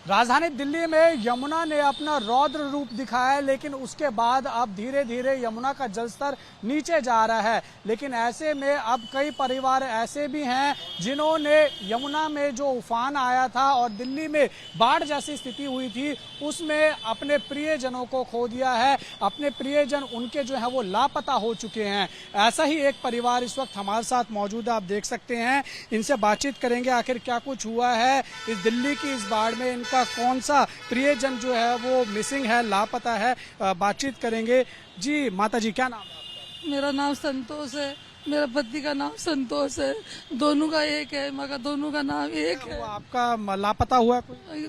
राजधानी दिल्ली में यमुना ने अपना रौद्र रूप दिखाया है, लेकिन उसके बाद अब धीरे धीरे यमुना का जलस्तर नीचे जा रहा है। लेकिन ऐसे में अब कई परिवार ऐसे भी हैं जिन्होंने यमुना में जो उफान आया था और दिल्ली में बाढ़ जैसी स्थिति हुई थी उसमें अपने प्रियजनों को खो दिया है। अपने प्रियजन उनके जो है वो लापता हो चुके हैं। ऐसा ही एक परिवार इस वक्त हमारे साथ मौजूद है, आप देख सकते हैं। इनसे बातचीत करेंगे आखिर क्या कुछ हुआ है इस दिल्ली की इस बाढ़ में, का कौन सा प्रियजन जो है वो मिसिंग है, लापता है। बातचीत करेंगे। जी माता जी, क्या नाम है आपका? मेरा नाम संतोष है, मेरा पति का नाम संतोष है, दोनों का एक है, मगर दोनों का नाम एक है। वो आपका लापता हुआ कोई?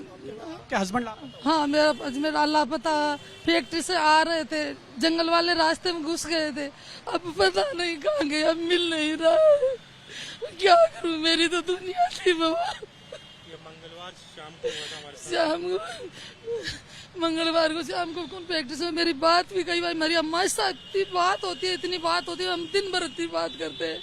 क्या हस्बैंड लापता? हाँ, मेरा लापता। फैक्ट्री से आ रहे थे, जंगल वाले रास्ते में घुस गए थे, अब पता नहीं कहाँ गए, अब मिल नहीं रहा है। क्या करूँ, मेरी तो दुनिया थी बाबा। मंगलवार शाम को हुआ था हमारे साथ। मंगलवार को शाम को कौन फैक्ट्री से मेरी बात भी कई बार मेरी अम्मा से इतनी बात होती है, इतनी बात होती है, हम दिन भर इतनी बात करते हैं।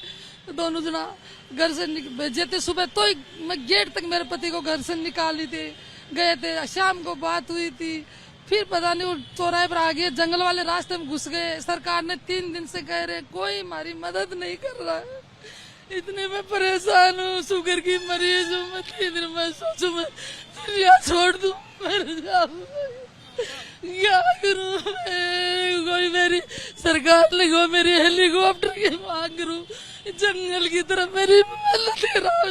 तो दोनों जना घर से भेजे थे सुबह, तो मैं गेट तक मेरे पति को घर से निकाली थी, गए थे। शाम को बात हुई थी, फिर पता नहीं वो चौराहे पर आ गए, जंगल वाले रास्ते में घुस गए। सरकार ने 3 दिन से कह रहे, कोई हमारी मदद नहीं कर रहा है। इतने में परेशान हूँ, शुगर की मरीज हूँ मैं। 3 दिन में सोचू मैं दुनिया छोड़ दूँ, मर जाऊँ, क्या करूँ मैं? कोई मेरी सरकार को मेरी हेलीकॉप्टर की मांग करूँ, जंगल की तरफ मेरी हालत खराब।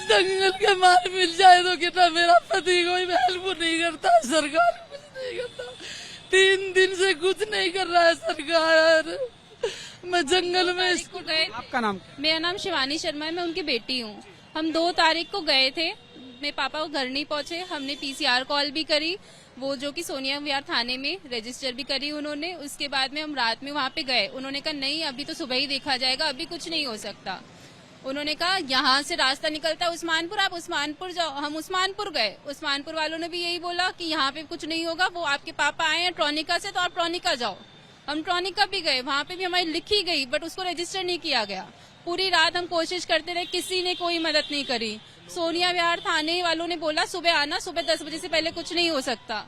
जंगल के माल मिल जाए तो कितना, मेरा पति कोई हेल्प नहीं करता, सरकार कुछ नहीं करता। 3 दिन से कुछ नहीं कर रहा है सरकार। मैं जंगल में को गए। आपका नाम क्या? मेरा नाम शिवानी शर्मा है, मैं उनकी बेटी हूँ। हम 2 तारीख को गए थे, मेरे पापा को घर नहीं पहुंचे। हमने पीसीआर कॉल भी करी, वो जो कि सोनिया विहार थाने में रजिस्टर भी करी उन्होंने। उसके बाद में हम रात में वहाँ पे गए, उन्होंने कहा नहीं अभी तो सुबह ही देखा जाएगा, अभी कुछ नहीं हो सकता। उन्होंने कहा यहाँ से रास्ता निकलता है उस्मानपुर, आप उस्मानपुर जाओ। हम उस्मानपुर गए, उस्मानपुर वालों ने भी यही बोला कि यहाँ पे कुछ नहीं होगा, वो आपके पापा आए हैं ट्रॉनिका से, तो आप ट्रॉनिका जाओ। हम ट्रॉनिका भी गए, वहाँ पे भी हमारी लिखी गई, बट उसको रजिस्टर नहीं किया गया। पूरी रात हम कोशिश करते रहे, किसी ने कोई मदद नहीं करी। सोनिया विहार थाने वालों ने बोला सुबह आना, सुबह 10 बजे से पहले कुछ नहीं हो सकता।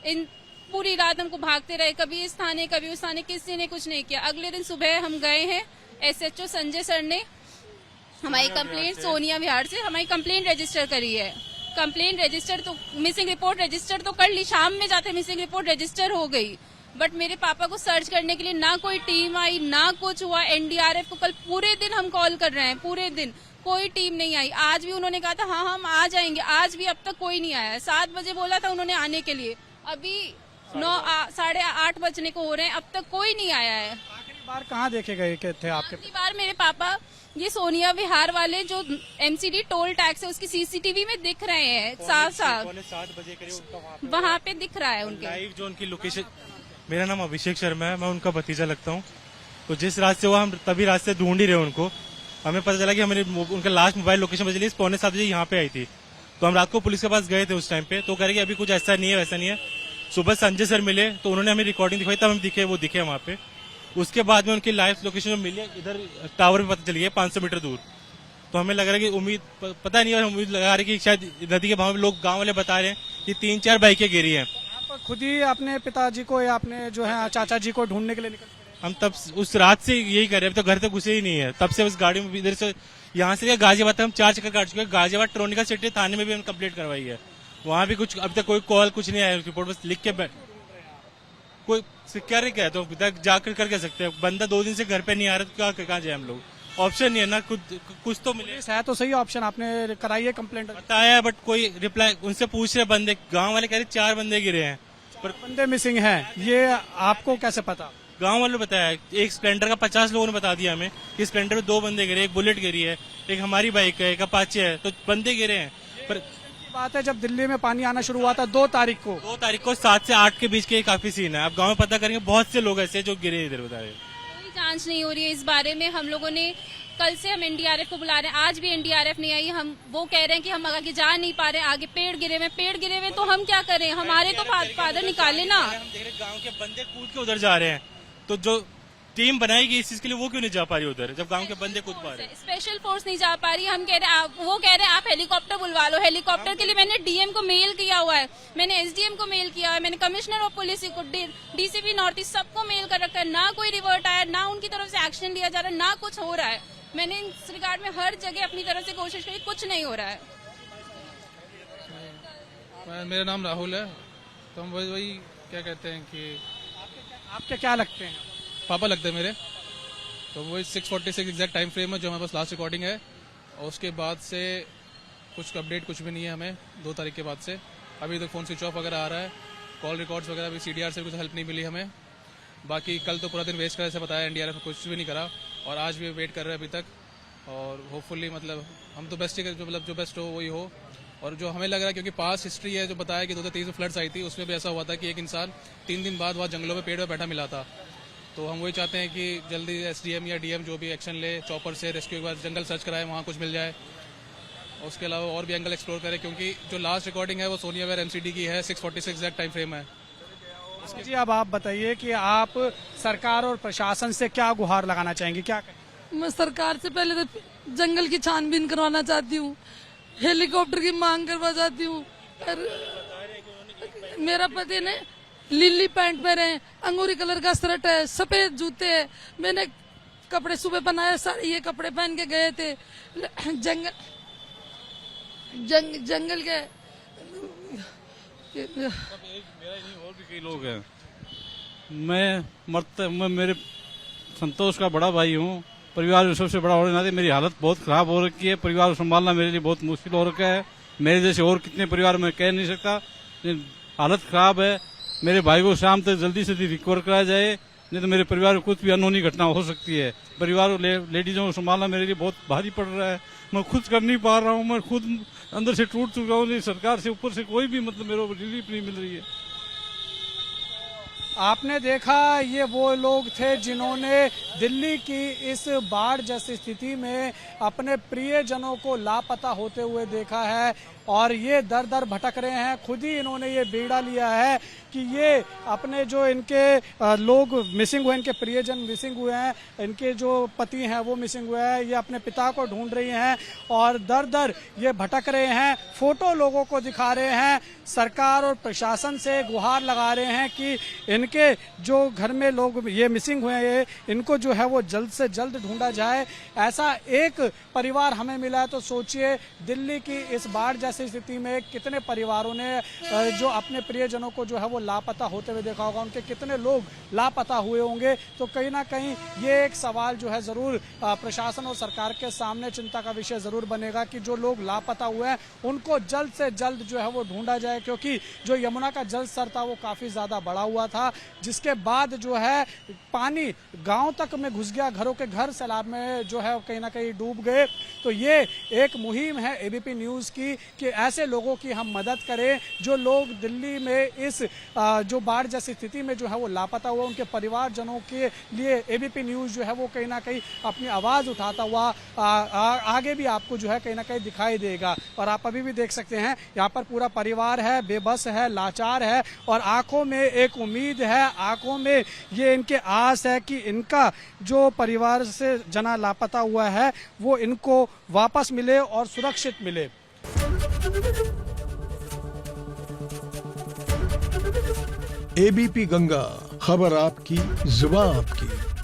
इन पूरी रात हमको भागते रहे, कभी इस थाने कभी उस थाने, किसी ने कुछ नहीं किया। अगले दिन सुबह हम गए हैं, SHO संजय सर ने हमारी कंप्लेंट सोनिया विहार से हमारी कंप्लेंट रजिस्टर करी है। कंप्लेंट रजिस्टर तो, मिसिंग रिपोर्ट रजिस्टर तो कर ली, शाम में जाते मिसिंग रिपोर्ट रजिस्टर हो गई। बट मेरे पापा को सर्च करने के लिए ना कोई टीम आई, ना कुछ हुआ। NDRF को कल पूरे दिन हम कॉल कर रहे हैं, पूरे दिन कोई टीम नहीं आई। आज भी उन्होंने कहा था हाँ हम आ जाएंगे, आज भी अब तक कोई नहीं आया। 7 बजे बोला था उन्होंने आने के लिए, अभी 8:30 बजने को हो रहे हैं, अब तक कोई नहीं आया है। आखिरी बार कहाँ देखे गए थे आपके? आखिरी बार मेरे पापा ये सोनिया विहार वाले जो MCD टोल टैक्स है उसकी CCTV में दिख रहे हैं, साफ 7 बजे करीब वहाँ पे दिख रहा है उनके लाइव जो उनकी लोकेशन। मेरा नाम अभिषेक शर्मा है, मैं उनका भतीजा लगता हूँ। तो जिस रास्ते हुआ हम तभी रास्ते ढूंढ ही रहे उनको। हमें पता चला कि हमारे उनका लास्ट मोबाइल लोकेशन बदली 6:45 बजे यहाँ पे आई थी। तो हम रात को पुलिस के पास गए थे उस टाइम पे, तो कह रहे कि अभी कुछ ऐसा नहीं है वैसा नहीं है। सुबह संजय सर मिले तो उन्होंने हमें रिकॉर्डिंग दिखाई, तब हम दिखे, वो दिखे वहाँ पे। उसके बाद में उनकी लाइव लोकेशन जो मिली इधर टावर पे पता चली है 500 मीटर दूर। तो हमें लग रहा है कि उम्मीद पता नहीं, और हम उम्मीद लगा रहे कि शायद नदी के भाव में लोग गाँव वाले बता रहे हैं कि 3-4 बाइकें गिरी हैं। खुद ही अपने पिताजी को या अपने जो है चाचा जी को ढूंढने के लिए निकल पड़े? हम तब उस रात से यही कर रहे हैं, अभी तो घर तक घुसे ही नहीं है। तब से उस गाड़ी में इधर से यहाँ से गाजियाबाद तक हम 4 चक्कर काट चुके हैं। गाजियाबाद ट्रोनिका सिटी थाने में भी हम कंप्लीट करवाई है, वहाँ भी कुछ अभी तक कोई कॉल कुछ नहीं आया। रिपोर्ट बस लिख के कोई क्या रे, क्या तो जाकर कर क्या सकते हैं? बंदा 2 दिन से घर पे नहीं आ रहा तो कहाँ जाए हम लोग? ऑप्शन नहीं है ना, कुछ तो मिले है तो सही ऑप्शन। आपने कराई है कंप्लेंट? बताया है बट कोई रिप्लाई, उनसे पूछ रहे बंदे, गाँव वाले कह रहे 4 बंदे गिरे हैं पर बंदे मिसिंग हैं, ये आपको कैसे पता? गांव वालों ने बताया। एक स्प्लेंडर का 50 लोगों ने बता दिया हमें कि स्प्लेंडर में 2 बंदे गिरे, एक बुलेट गिरी है, एक हमारी बाइक है, एक अपाचे है, तो बंदे गिरे हैं। पर बात है जब दिल्ली में पानी आना शुरू हुआ था 2 तारीख को 7 से 8 के बीच के काफी सीन है। आप गांव में पता करेंगे, बहुत से लोग ऐसे जो गिरे इधर बता रहे। कोई जांच नहीं हो रही है इस बारे में। हम लोगों ने कल से हम NDRF को बुला रहे हैं, आज भी NDRF नहीं आई। हम वो कह रहे हैं कि हम आगे जा नहीं पा रहे, आगे पेड़ गिरे हुए, तो हम क्या करें? हमारे तो फादर निकाले ना। हम देख रहे गाँव के बंदे कूद के उधर जा रहे हैं, तो जो टीम बनाएगी इस चीज के लिए, वो क्यों नहीं जा पा रही उधर, जब गांव के बंदे खुद पा रहे हैं। स्पेशल फोर्स नहीं जा पा रही। हम कह रहे हैं वो कह रहे हैं आप हेलीकॉप्टर बुलवा लो। हेलीकॉप्टर के लिए मैंने डीएम को मेल किया हुआ है, मैंने एसडीएम को मेल किया है, मैंने कमिश्नर ऑफ पुलिस को, डीसीपी नॉर्थ ईस्ट सबको मेल कर रखा है। ना कोई रिवर्ट आया, ना उनकी तरफ से एक्शन लिया जा रहा है, ना कुछ हो रहा है। मैंने इस रिगार्ड में हर जगह अपनी तरफ से कोशिश की, कुछ नहीं हो रहा है। मेरा नाम राहुल है। तो हम वही क्या कहते हैं कि आपके क्या लगते हैं? पापा लगते हैं मेरे। तो वही 6:46 एग्जैक्ट टाइम फ्रेम है जो हमारे पास लास्ट रिकॉर्डिंग है, और उसके बाद से कुछ अपडेट कुछ भी नहीं है हमें 2 तारीख के बाद से। अभी तक फोन स्विच ऑफ वगैरह आ रहा है, कॉल रिकॉर्ड्स वगैरह भी सीडीआर से कुछ हेल्प नहीं मिली हमें। बाकी कल तो पूरा दिन वेस्ट करा, ऐसे बताया एनडीआरएफ कुछ भी नहीं करा, और आज भी वेट कर रहे हैं अभी तक। और होपफुली मतलब हम तो बेस्ट ही मतलब जो बेस्ट हो वही हो। और जो हमें लग रहा है, क्योंकि पास हिस्ट्री है जो बताया कि 2023 में फ्लड्स आई थी, उसमें भी ऐसा हुआ था कि एक इंसान 3 दिन बाद वहाँ जंगलों में पेड़ में बैठा मिला था। तो हम वही चाहते हैं कि जल्दी एसडीएम या डीएम जो भी एक्शन ले, चॉपर से रेस्क्यू के बाद जंगल सर्च कराए, वहाँ कुछ मिल जाए। उसके अलावा और भी एंगल एक्सप्लोर करें, क्योंकि जो लास्ट रिकॉर्डिंग है वो सोनिया वेयर एमसीडी की है, 6:46 एग्जैक्ट टाइम फ्रेम है। जी, अब आप बताइए कि आप सरकार और प्रशासन से क्या गुहार लगाना चाहेंगे, क्या कहें? मैं सरकार से पहले तो जंगल की छानबीन करवाना चाहती हूँ, हेलीकॉप्टर की मांग करवा चाहती हूँ। मेरा पति ने लिली पैंट पहने, अंगूरी कलर का शर्ट है, सफेद जूते है। मैंने कपड़े सुबह बनाए, सारे ये कपड़े पहन के गए थे जंगल के। मेरा नहीं, और भी कई लोग हैं। मैं मेरे संतोष का बड़ा भाई हूँ, परिवार में सबसे बड़ा होने नाते मेरी हालत बहुत खराब हो रखी है। परिवार को संभालना मेरे लिए बहुत मुश्किल हो रखा है। मेरे जैसे और कितने परिवार में कह नहीं सकता, हालत खराब है। मेरे भाई को शाम तक जल्दी से रिकवर कराया जाए, नहीं तो मेरे परिवार में कुछ भी अनहोनी घटना हो सकती है। परिवार लेडीजों को संभालना मेरे लिए बहुत भारी पड़ रहा है। मैं खुद कर नहीं पा रहा हूँ, मैं खुद अंदर से टूट चुका हूँ। नहीं, सरकार से ऊपर से कोई भी मतलब मेरे को रिलीफ नहीं मिल रही है। आपने देखा, ये वो लोग थे जिन्होंने दिल्ली की इस बाढ़ जैसी स्थिति में अपने प्रियजनों को लापता होते हुए देखा है, और ये दर दर भटक रहे हैं। खुद ही इन्होंने ये बीड़ा लिया है कि ये अपने जो इनके लोग मिसिंग हुए, इनके प्रियजन मिसिंग हुए हैं, इनके जो पति हैं वो मिसिंग हुए हैं, ये अपने पिता को ढूंढ रही हैं और दर दर ये भटक रहे हैं। फोटो लोगों को दिखा रहे हैं, सरकार और प्रशासन से गुहार लगा रहे हैं कि इनके जो घर में लोग ये मिसिंग हुए हैं, इनको जो है वो जल्द से जल्द ढूंढा जाए। ऐसा एक परिवार हमें मिला है, तो सोचिए दिल्ली की इस बाढ़ जैसी स्थिति में कितने परिवारों ने जो अपने प्रियजनों को जो है वो लापता होते हुए देखा होगा, उनके कितने लोग लापता हुए होंगे। तो कहीं ना कहीं ये एक सवाल जो है जरूर प्रशासन और सरकार के सामने चिंता का विषय जरूर बनेगा कि जो लोग लापता हुए हैं उनको जल्द से जल्द जो है वो ढूंढा जाए, क्योंकि जो यमुना का जल स्तर था वो काफी ज्यादा बढ़ा हुआ था, जिसके बाद जो है पानी गांव तक में घुस गया, घरों के घर सैलाब में जो है कहीं ना कहीं डूब गए। तो ये एक मुहिम है एबीपी न्यूज की कि ऐसे लोगों की हम मदद करें जो लोग दिल्ली में इस जो बाढ़ जैसी स्थिति में जो है वो लापता हुआ, उनके परिवारजनों के लिए एबीपी न्यूज जो है वो कहीं ना कहीं अपनी आवाज उठाता हुआ आगे भी आपको जो है कहीं ना कहीं दिखाई देगा। और आप अभी भी देख सकते हैं यहाँ पर पूरा परिवार है, बेबस है, लाचार है, और आंखों में एक उम्मीद है, आंखों में ये इनके आस है कि इनका जो परिवार से जना लापता हुआ है वो इनको वापस मिले और सुरक्षित मिले। एबीपी गंगा, खबर आपकी, जुबान आपकी।